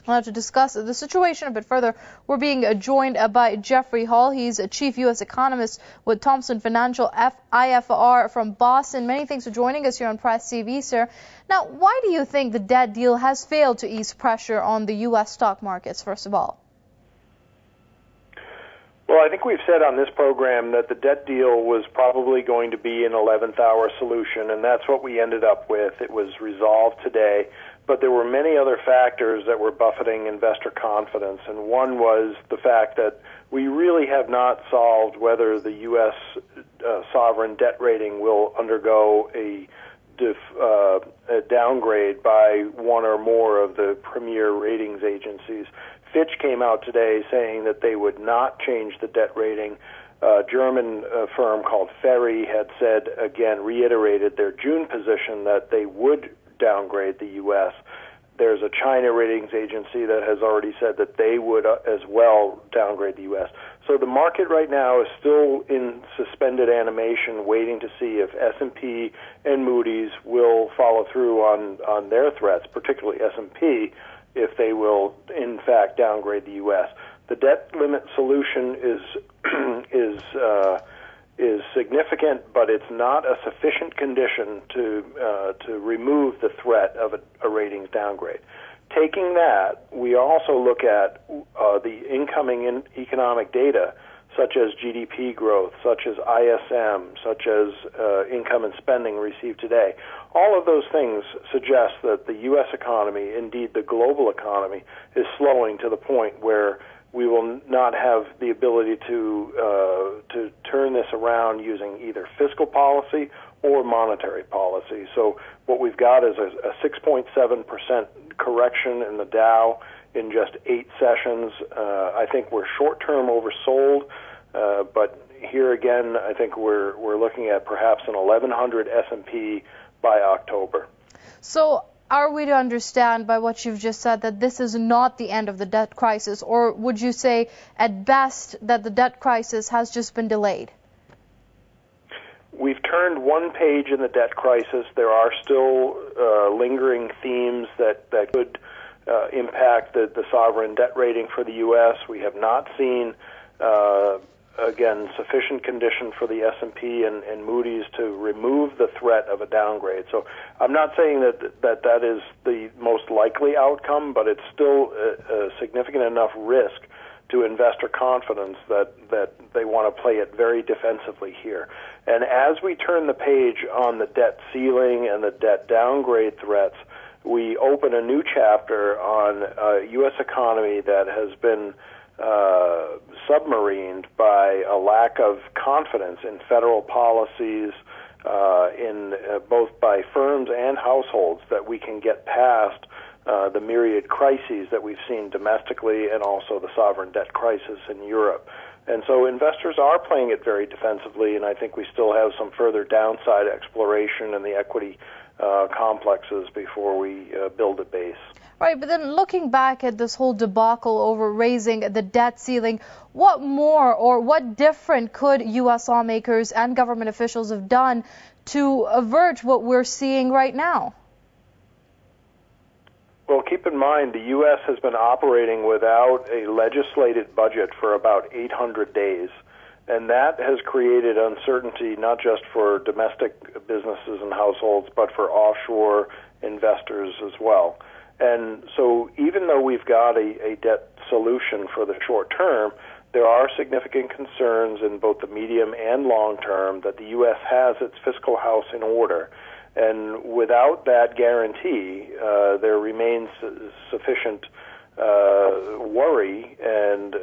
Now, to discuss the situation a bit further, we're being joined by Jeffrey Hall. He's a chief U.S. economist with Thomson Financial IFR from Boston. Many thanks for joining us here on Press TV, sir. Now, why do you think the debt deal has failed to ease pressure on the U.S. stock markets, first of all? Well, I think we've said on this program that the debt deal was probably going to be an 11th hour solution, and that's what we ended up with. It was resolved today. But there were many other factors that were buffeting investor confidence, and one was the fact that we really have not solved whether the U.S. Sovereign debt rating will undergo a downgrade by one or more of the premier ratings agencies. Fitch came out today saying that they would not change the debt rating. A German firm called Ferry had said, again, reiterated their June position that they would downgrade the U.S. There's a China ratings agency that has already said that they would as well downgrade the U.S. So the market right now is still in suspended animation, waiting to see if S&P and Moody's will follow through on their threats, particularly S&P, if they will in fact downgrade the U.S. The debt limit solution is significant, but it's not a sufficient condition to remove the threat of a ratings downgrade. Taking that, we also look at the incoming economic data, such as GDP growth, such as ISM, such as income and spending received today. All of those things suggest that the U.S. economy, indeed the global economy, is slowing to the point where we will not have the ability to turn this around using either fiscal policy or monetary policy. So what we've got is a 6.7% correction in the Dow in just 8 sessions. I think we're short-term oversold, but here again, I think we're looking at perhaps an 1100 S&P by October. So are we to understand by what you've just said that this is not the end of the debt crisis, or would you say at best that the debt crisis has just been delayed? We've turned one page in the debt crisis. There are still lingering themes that could impact the sovereign debt rating for the U.S. We have not seen again, sufficient condition for the S&P and Moody's to remove the threat of a downgrade. So I'm not saying that is the most likely outcome, but it's still a significant enough risk to investor confidence that they want to play it very defensively here. And as we turn the page on the debt ceiling and the debt downgrade threats, we open a new chapter on a U.S. economy that has been submarined by a lack of confidence in federal policies, in both by firms and households, that we can get past the myriad crises that we've seen domestically and also the sovereign debt crisis in Europe. And so investors are playing it very defensively, and I think we still have some further downside exploration in the equity complexes before we build a base. Right, but then looking back at this whole debacle over raising the debt ceiling, what more or what different could U.S. lawmakers and government officials have done to avert what we're seeing right now? Well, keep in mind, the U.S. has been operating without a legislated budget for about 800 days, and that has created uncertainty not just for domestic businesses and households, but for offshore investors as well. And so even though we've got a debt solution for the short term, there are significant concerns in both the medium and long term that the U.S. has its fiscal house in order. And without that guarantee, there remains sufficient worry and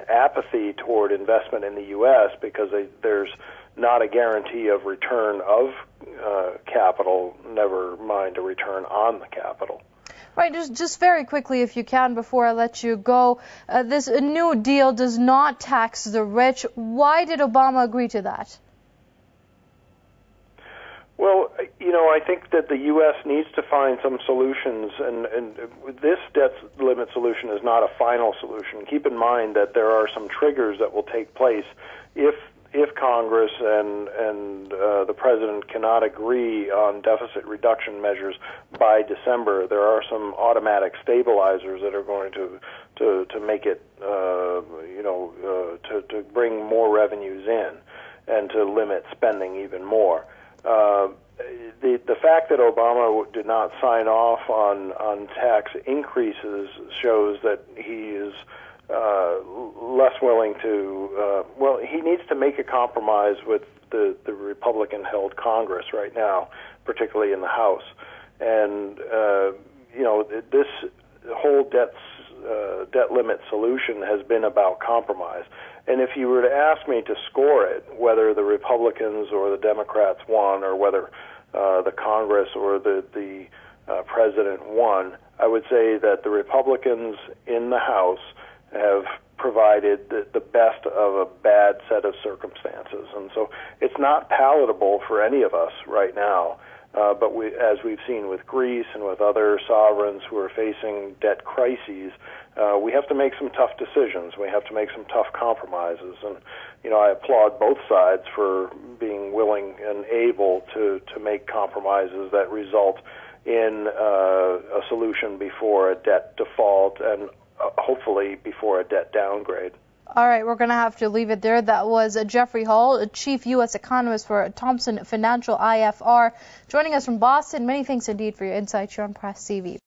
apathy toward investment in the U.S. because there's not a guarantee of return of capital, never mind a return on the capital. Right, just very quickly, if you can, before I let you go, this new deal does not tax the rich. Why did Obama agree to that? Well, I think that the U.S. needs to find some solutions, and this debt limit solution is not a final solution. Keep in mind that there are some triggers that will take place if if Congress and the President cannot agree on deficit reduction measures by December, there are some automatic stabilizers that are going to make it, to bring more revenues in and to limit spending even more. The fact that Obama did not sign off on tax increases shows that he is less willing to, he needs to make a compromise with the Republican-held Congress right now, particularly in the House. And, this whole debt limit solution has been about compromise. And if you were to ask me to score it, whether the Republicans or the Democrats won, or whether the Congress or the President won, I would say that the Republicans in the House have provided the best of a bad set of circumstances. And so it's not palatable for any of us right now. But as we've seen with Greece and with other sovereigns who are facing debt crises, we have to make some tough decisions. We have to make some tough compromises. And, I applaud both sides for being willing and able to make compromises that result in a solution before a debt default and hopefully before a debt downgrade. All right, we're going to have to leave it there. That was Jeffrey Hall, Chief U.S. Economist for Thomson Financial IFR, joining us from Boston. Many thanks indeed for your insights here on Press TV.